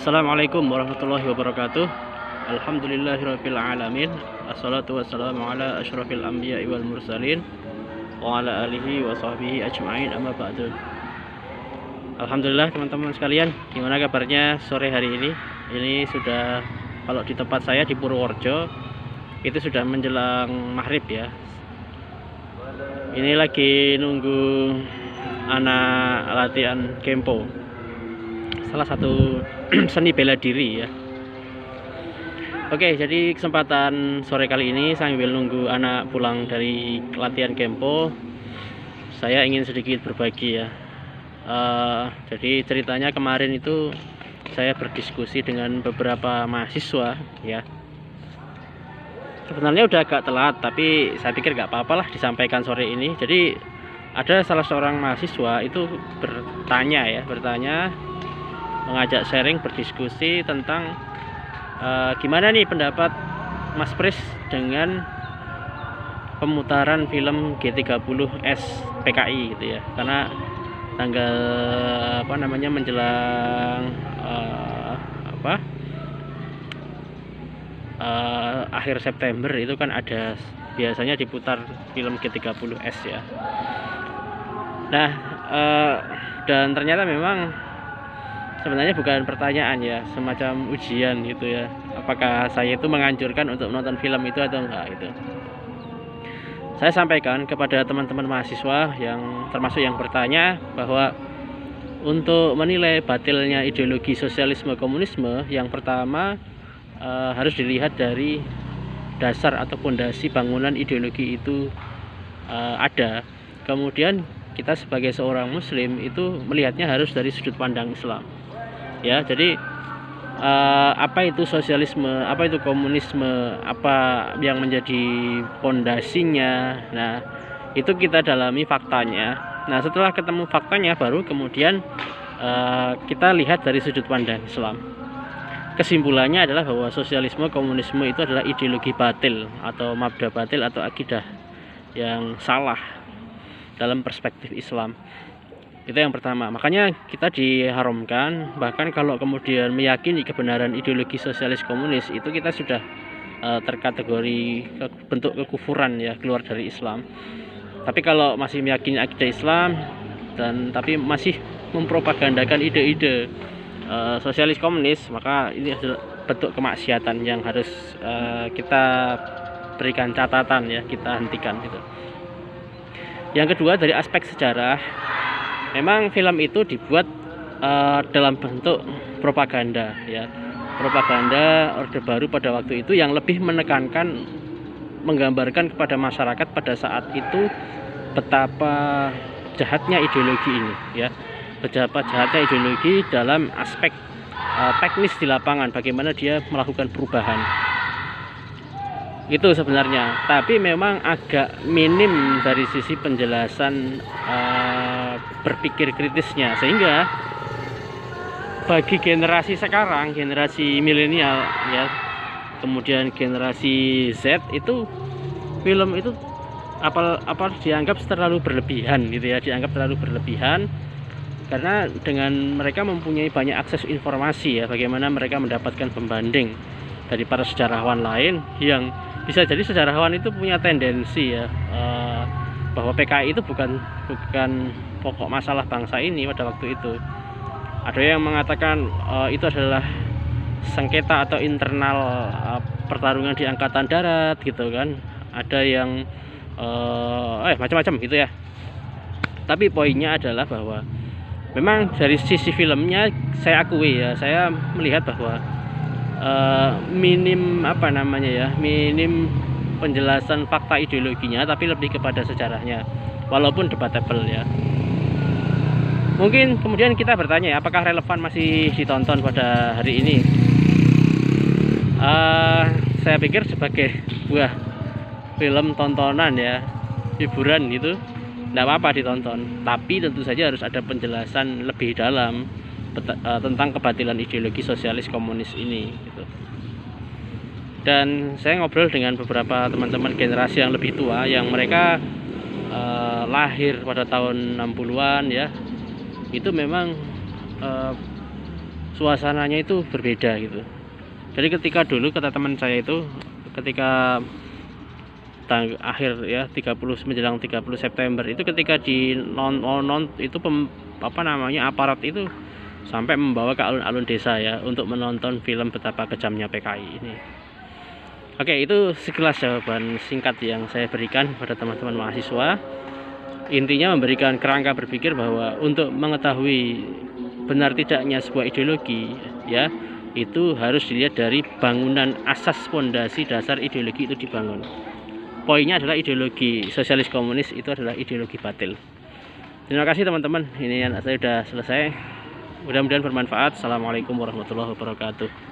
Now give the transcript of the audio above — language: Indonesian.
Assalamualaikum warahmatullahi wabarakatuh. Alhamdulillahirabbil alamin. Assalatu wassalamu ala asyrafil anbiya'i wal mursalin wa ala alihi wa sahbihi ajma'in, amma ba'du. Alhamdulillah teman-teman sekalian, gimana kabarnya sore hari ini? Ini sudah, kalau di tempat saya di Purworejo itu sudah menjelang maghrib ya. Ini lagi nunggu anak latihan kempo, salah satu seni bela diri ya. Oke, jadi kesempatan sore kali ini sambil nunggu anak pulang dari latihan kempo, saya ingin sedikit berbagi ya. Jadi ceritanya kemarin itu saya berdiskusi dengan beberapa mahasiswa ya. Sebenarnya udah agak telat, tapi saya pikir nggak apa-apa lah disampaikan sore ini. Jadi ada salah seorang mahasiswa itu bertanya, mengajak sharing, berdiskusi tentang gimana nih pendapat Mas Pris dengan pemutaran film G30S PKI gitu ya. Karena tanggal menjelang akhir September itu kan ada biasanya diputar film G30S ya. Nah, dan ternyata memang sebenarnya bukan pertanyaan ya, semacam ujian gitu ya. Apakah saya itu menganjurkan untuk menonton film itu atau enggak gitu. Saya sampaikan kepada teman-teman mahasiswa yang termasuk yang bertanya bahwa untuk menilai batilnya ideologi sosialisme komunisme, yang pertama harus dilihat dari dasar atau fondasi bangunan ideologi itu ada. Kemudian kita sebagai seorang muslim itu melihatnya harus dari sudut pandang Islam. Ya, jadi apa itu sosialisme, apa itu komunisme, apa yang menjadi pondasinya. Nah, itu kita dalami faktanya. Nah, setelah ketemu faktanya baru kemudian kita lihat dari sudut pandang Islam. Kesimpulannya adalah bahwa sosialisme komunisme itu adalah ideologi batil atau mabda batil atau akidah yang salah dalam perspektif Islam. Itu yang pertama. Makanya kita diharamkan, bahkan kalau kemudian meyakini kebenaran ideologi sosialis komunis itu kita sudah terkategori bentuk kekufuran ya, keluar dari Islam. Tapi kalau masih meyakini akidah Islam dan tapi masih mempropagandakan ide-ide sosialis komunis, maka ini adalah bentuk kemaksiatan yang harus kita berikan catatan ya, kita hentikan gitu. Yang kedua, dari aspek sejarah, memang film itu dibuat dalam bentuk propaganda ya. Propaganda Orde Baru pada waktu itu yang lebih menekankan, menggambarkan kepada masyarakat pada saat itu betapa jahatnya ideologi ini ya. Betapa jahatnya ideologi dalam aspek teknis di lapangan, bagaimana dia melakukan perubahan. Itu sebenarnya, tapi memang agak minim dari sisi penjelasan berpikir kritisnya, sehingga bagi generasi sekarang, generasi milenial ya, kemudian generasi Z, itu film itu apa dianggap terlalu berlebihan gitu ya, dianggap terlalu berlebihan karena dengan mereka mempunyai banyak akses informasi ya, bagaimana mereka mendapatkan pembanding dari para sejarawan lain yang bisa jadi sejarawan itu punya tendensi ya bahwa PKI itu bukan pokok masalah bangsa ini pada waktu itu. Ada yang mengatakan itu adalah sengketa atau internal pertarungan di angkatan darat gitu kan. Ada yang macam-macam gitu ya. Tapi poinnya adalah bahwa memang dari sisi filmnya saya akui ya, saya melihat bahwa minim minim penjelasan fakta ideologinya, tapi lebih kepada sejarahnya, walaupun debatable ya. Mungkin kemudian kita bertanya, apakah relevan masih ditonton pada hari ini? Saya pikir sebagai buah film tontonan ya, hiburan gitu, tidak apa-apa ditonton, tapi tentu saja harus ada penjelasan lebih dalam tentang kebatilan ideologi sosialis komunis ini gitu. Dan saya ngobrol dengan beberapa teman-teman generasi yang lebih tua, yang mereka lahir pada tahun 60-an ya, itu memang suasananya itu berbeda gitu. Jadi ketika dulu kata teman saya itu, ketika akhir ya 30 menjelang 30 September itu, ketika di itu aparat itu sampai membawa ke alun-alun desa ya untuk menonton film betapa kejamnya PKI ini. Oke, itu sekilas jawaban singkat yang saya berikan pada teman-teman mahasiswa. Intinya memberikan kerangka berpikir bahwa untuk mengetahui benar tidaknya sebuah ideologi ya, itu harus dilihat dari bangunan asas fondasi dasar ideologi itu dibangun. Poinnya adalah ideologi sosialis komunis itu adalah ideologi batil. Terima kasih teman-teman, ini anak saya sudah selesai. Mudah-mudahan bermanfaat. Assalamualaikum warahmatullahi wabarakatuh.